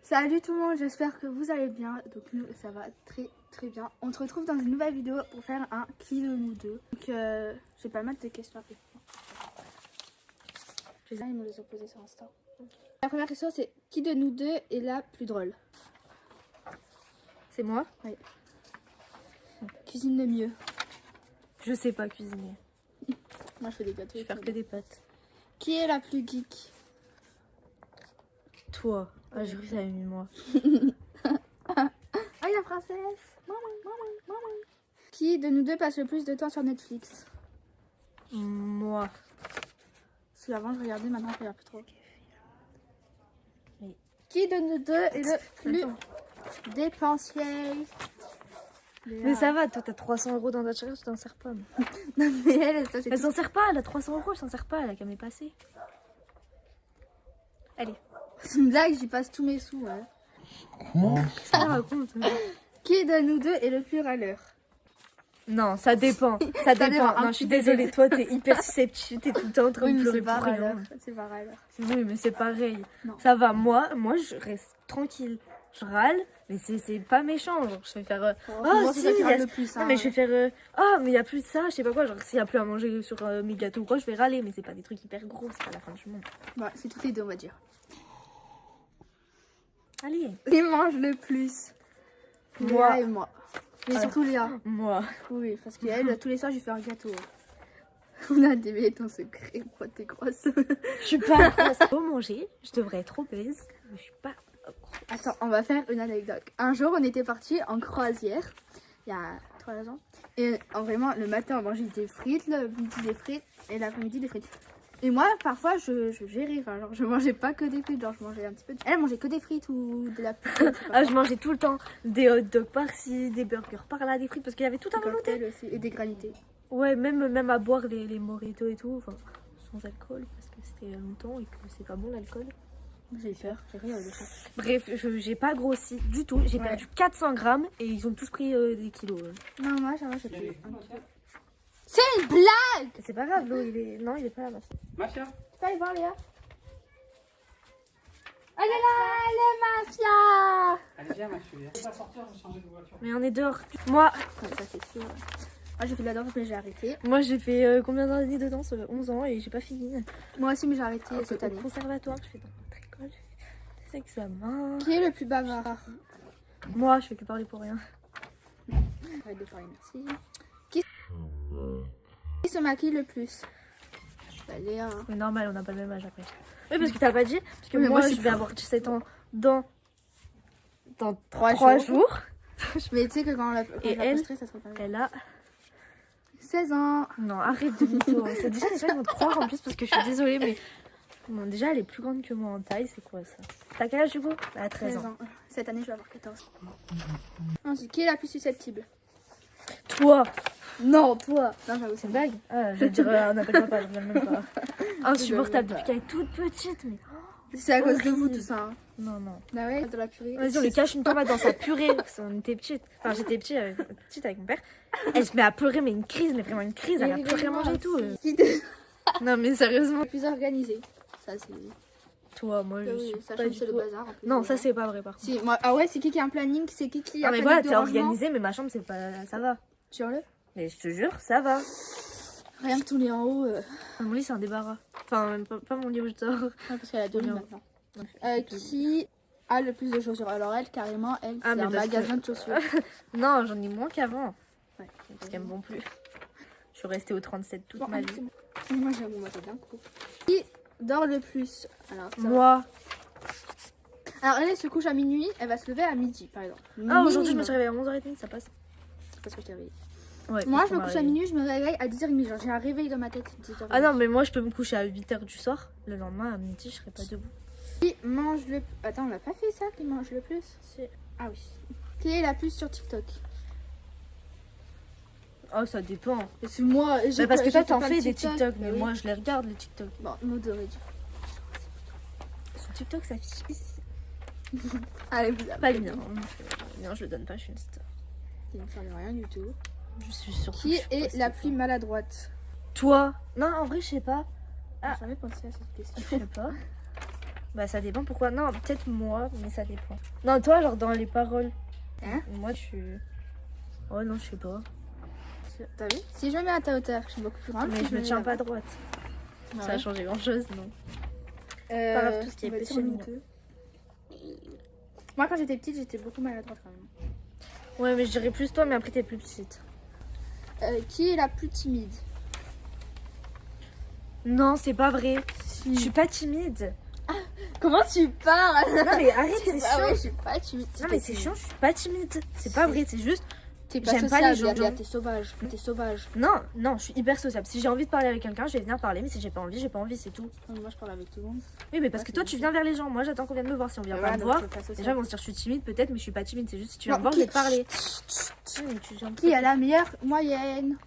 Salut tout le monde, j'espère que vous allez bien. Donc nous, ça va très bien. On se retrouve dans une nouvelle vidéo pour faire un qui de nous deux. Donc j'ai pas mal de questions à répondre. Ils me les ont posées sur Insta. La première question c'est qui de nous deux est la plus drôle? C'est moi? Oui. Cuisine le mieux? Je sais pas cuisiner. Moi je fais des gâteaux. Je vais faire que des pâtes. Qui est la plus geek? Toi. Ah, j'ai cru que ça avait mis moi. Ah la princesse. Maman. Qui de nous deux passe le plus de temps sur Netflix? Moi. Parce qu'avant je regardais, maintenant je regarde plus trop. Oui. Qui de nous deux est le plus dépensier? Mais ça va, toi t'as 300 € dans ta charge, tu t'en sers pas. Non mais elle Elle s'en sert pas, elle a 300 €, elle s'en sert pas, elle a qu'à m'y passer. Allez. C'est une blague, j'y passe tous mes sous. Ouais. Ça raconte. Qui de nous deux est le plus râleur? Non, ça dépend. Ça dépend. Non, je suis désolée, toi t'es hyper susceptible, t'es tout le temps en train de pleurer pour rien. C'est pas râleur. Oui, mais c'est pareil. Non. Ça va, moi je reste tranquille. Je râle, mais c'est pas méchant. Genre, je vais faire. Moi, si, c'est ça qui y a- râle le plus. Non, mais je vais faire. Ah, mais il y a plus de ça, je sais pas quoi. Genre, s'il y a plus à manger sur mes gâteaux ou quoi, je vais râler, mais c'est pas des trucs hyper gros, c'est pas la fin du monde. Ouais, c'est toutes les deux, on va dire. Allez. Qui mange le plus? Moi. Léa et moi. Mais surtout Léa. Moi. Oui, parce qu'elle, tous les soirs, je lui fais un gâteau. On a des ton secret, pourquoi t'es grosse? Je suis pas grosse. Faut manger, je devrais être obèse, mais je suis pas grosse. Attends, on va faire une anecdote. Un jour, on était partis en croisière, il y a 3 ans. Et vraiment, le matin, on mangeait des frites, le midi des frites, et l'après-midi des frites. Et moi, parfois, je gérais, enfin, genre, je mangeais pas que des frites, genre, je mangeais un petit peu. Elle mangeait que des frites ou de la pizza. Ah, je mangeais tout le temps des hot dogs par-ci, des burgers par-là, des frites, parce qu'il y avait tout à Des volonté. cocktails aussi, et des granités. Ouais, même à boire les mojitos et tout, enfin, sans alcool, parce que c'était il y a longtemps et que c'est pas bon l'alcool. J'ai peur, j'ai rien de ça. Bref, j'ai pas grossi du tout, j'ai perdu 400 grammes et ils ont tous pris des kilos. Non, moi, ça va, j'ai pris 1 kilo. C'est une blague! C'est pas grave, l'eau, Non, il est pas là, Mafia. Tu peux aller voir, Léa? Elle est là, elle est mafia! Allez, viens, Mafia. On va sortir, on va changer de voiture. Mais on est dehors. Moi, Ça, c'est sûr. Moi, j'ai fait de la danse, mais j'ai arrêté. j'ai fait combien d'années de danse? 11 ans et j'ai pas fini. Moi aussi, mais j'ai arrêté cette Au année. conservatoire, je fais dans notre école, je fais des examens. Qui est le plus bavard? Moi, je fais que parler pour rien. Arrête de parler, merci. Qui se maquille le plus? Bah, Léa. Hein. Mais normal, on n'a pas le même âge après. Oui, parce que t'as pas dit. Parce que Oui, mais moi, moi, je vais avoir 17 ans dans 3 3 jours. jours. Mais tu sais que quand je Et la elle, posterai, ça sera pas mal. Elle a. 16 ans. Non, arrête de mytho. C'est déjà les gens ils vont te croire en plus parce que je suis désolée, mais. Bon, déjà, elle est plus grande que moi en taille, c'est quoi ça? T'as quel âge du coup? Elle a 13 ans. Cette année, je vais avoir 14. Ensuite, qui est la plus susceptible? Toi! Non, toi. Non, j'avoue, c'est C'est une une blague? Ah, je vais dire, on appelle papa, je viens même pas. Insupportable depuis qu'elle est toute petite, mais. C'est à cause de vous, horrible. tout ça. Hein. Non, non. Bah ouais, de la purée. Vas-y, on lui cache une tomate dans sa purée parce qu'on était petites. Enfin, j'étais petite avec mon père. Elle se met à pleurer, mais une crise, mais vraiment une crise. Elle a plus rien mangé et tout. Qui est Non, mais sérieusement. le plus organisé? Ça, c'est. Toi, moi, je Oui, suis sachant pas que du c'est le tout. bazar. En plus, Non, ça, c'est pas vrai, par contre. Si, moi, ah ouais, c'est qui a un planning? C'est qui a Non, mais un voilà, planning t'es de rangement? organisée, mais ma chambre, c'est pas. Ça va. Sur-le. Mais je te jure, ça va. Rien que tous les en haut. Mon lit, c'est un débarras. Enfin, même pas mon lit où je dors. Ouais, parce qu'elle a 2 lits Non. maintenant. Qui a le plus de chaussures? Alors elle, carrément, elle, Ah, c'est mais un parce que- magasin de chaussures. Non, j'en ai moins qu'avant. Ouais. Parce qu'elles me vont plus. Je suis restée au 37 toute Bon, ma allez, vie. c'est bon. Moi, j'ai mon matin d'un coup. Qui dort le plus? Alors, ça va. Moi. Alors elle se couche à minuit, elle va se lever à midi, par exemple. Ah, aujourd'hui, je me Minimum. suis réveillée à 11h30, ça passe. C'est parce que je t'ai réveillée. Ouais, Moi, parce je me qu'on couche m'a à réveillée. minuit, je me réveille à 10h30. Genre, j'ai un réveil dans ma tête. 10h30. Ah non, mais moi, je peux me coucher à 8h du soir. Le lendemain, à midi, je serai pas debout. Qui mange le... Attends, on n'a pas fait ça, qui mange le plus? Ah oui. Qui est la plus sur TikTok? Oh, ça dépend. C'est moi. Bah, parce que toi, t'en pas fais de des TikTok, mais oui. moi, je les regarde, les TikTok. Bon, nous deux, dit. Sur TikTok, ça affiche ici. Allez, vous Pas le mien. Non, je le donne pas, je suis une star. Il ne servent rien du tout. Je suis sûre. Qui est la plus maladroite? Toi? Non, en vrai, je sais pas. J'ai jamais pensé à cette Je question. sais pas. Bah ça dépend pourquoi. Non, peut-être moi, mais ça dépend. Non, toi, genre dans les paroles. Hein? Moi, je suis... Oh non, je sais pas. T'as vu? Si je me mets à ta hauteur, je suis beaucoup plus grande. Mais Si je me mets tiens là-bas. pas droite. Ouais. Ça a changé grand-chose, non. Pas grave, tout ce qui est péché mignon. Moi, quand j'étais petite, j'étais beaucoup maladroite quand même. Ouais, mais je dirais plus toi, mais après t'es plus petite. Qui est la plus timide? Non, c'est pas vrai. Je suis pas timide. Comment tu parles? Non, mais arrête, c'est pas vrai, chiant. je suis pas timide. Non, mais c'est chiant, je suis pas timide. C'est pas vrai, c'est juste... T'es pas J'aime pas sociable, les gens. Yadia, t'es sauvage. T'es sauvage. Non, non, je suis hyper sociable. Si j'ai envie de parler avec quelqu'un, je vais venir parler, mais si j'ai pas envie, c'est tout. Moi, je parle avec tout le monde. Oui, mais parce Ouais, que toi, c'est tu viens vers les gens. Moi, j'attends qu'on vienne me voir. Si on vient pas me donc voir, t'es pas sociable. les gens vont se dire je suis timide peut-être, mais je suis pas timide. C'est juste si tu viens Non, me voir, je vais qui- te parler. Oui, mais tu viens me Qui a la meilleure moyenne?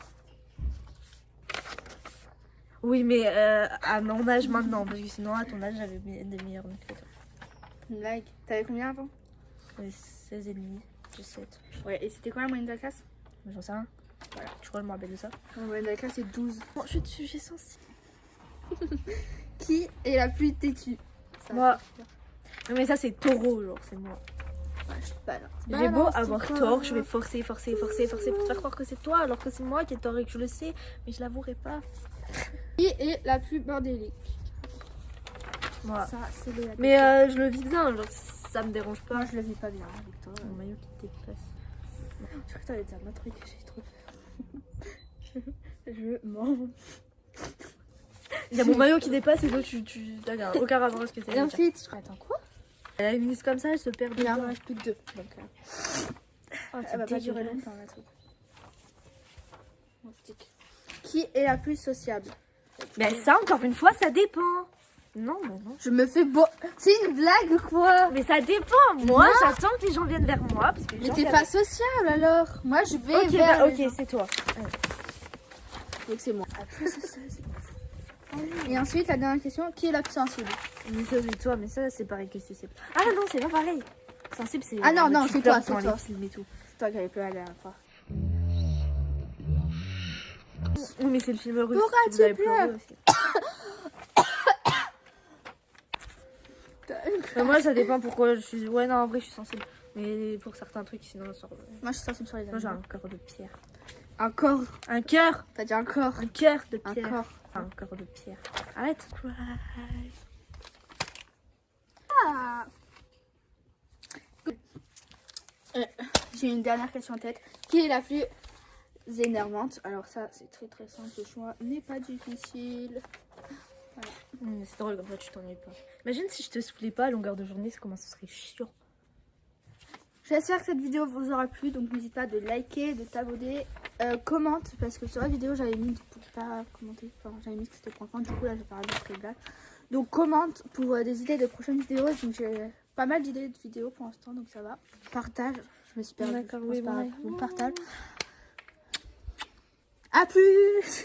Oui, mais à mon âge maintenant, parce que sinon à ton âge j'avais des meilleurs notes que toi. Une blague. T'avais combien avant? J'avais 16 et demi, 17. Ouais, et c'était quoi la moyenne de la classe? J'en sais rien. Voilà. Je crois que je me rappelle de ça. La moyenne de la classe, c'est 12. Bon, je suis de sujet sensible. Qui est la plus têtue? Ça, Moi. c'est sûr. Non, mais ça c'est taureau, genre, c'est moi. Ouais, je suis pas là. J'ai beau avoir tort, je vais forcer pour te faire croire que c'est toi, alors que c'est moi qui ai tort et que je le sais, mais je l'avouerai pas. Qui est la plus bordélique? Moi. Ça, c'est Léa. Mais je le vis bien, genre, ça me dérange pas. Moi, je le vis pas bien avec toi. Mon maillot qui dépasse. Je crois que t'allais dire un autre truc, j'ai trop peur. Je mens. Il y a mon maillot qui dépasse et toi tu t'as aucun rapport à ce que t'as Et dit. ensuite, je attends quoi? Elle a une liste comme ça, elle se perd. Il en dedans. reste plus que 2. Donc, Oh, elle va pas durer longtemps, la truc. Mon stick. Qui est la plus sociable? Mais ça, encore une fois, ça dépend. Non, mais non. Je me fais beau. C'est une blague ou quoi? Mais ça dépend. Moi, Non. j'attends que les gens viennent vers moi. Parce que les Mais gens t'es viennent- pas sociable alors. Moi, je vais Ok, vers. bah, les gens. ok, c'est toi. Donc, c'est moi. Et ensuite, la dernière question, qui est la plus sensible? Mais ça, c'est toi, mais ça, c'est pareil que c'est. Ah non, c'est pas pareil. Sensible, c'est. Ah non, non, tu c'est pleures toi, c'est quand toi. les films et tout. C'est toi qui avais pleuré la dernière fois. Oui, mais c'est le film russe. Pourquoi vous tu avez pleuré pleures? aussi. Mais moi, ça dépend pourquoi je suis. Ouais, non, en vrai, je suis sensible. Mais pour certains trucs, sinon, ça. Moi, je suis sensible sur les Moi, j'ai animaux. un cœur de pierre. Un corps. Un cœur. T'as dit un corps. Un cœur de Un pierre. corps. Un cœur de pierre. Arrête. Ah. J'ai une dernière question en tête. Qui est la plus énervante? Alors ça, c'est très très simple. Le choix n'est pas difficile. C'est drôle, comme ça, tu t'ennuies pas. Imagine si je te saoulais pas à longueur de journée, comment ce serait chiant. J'espère que cette vidéo vous aura plu. Donc n'hésite pas de liker, de t'abonner. Commente, parce que sur la vidéo, j'avais mis pour pas commenter. Enfin, j'avais mis que c'était pour enfants. Du coup, là, je vais faire un autre blague. Donc commente pour des idées de prochaines vidéos. Donc j'ai pas mal d'idées de vidéos pour l'instant, donc ça va. Partage. Je me suis perdue. D'accord, je pense oui, pas. bon. Donc partage. À plus.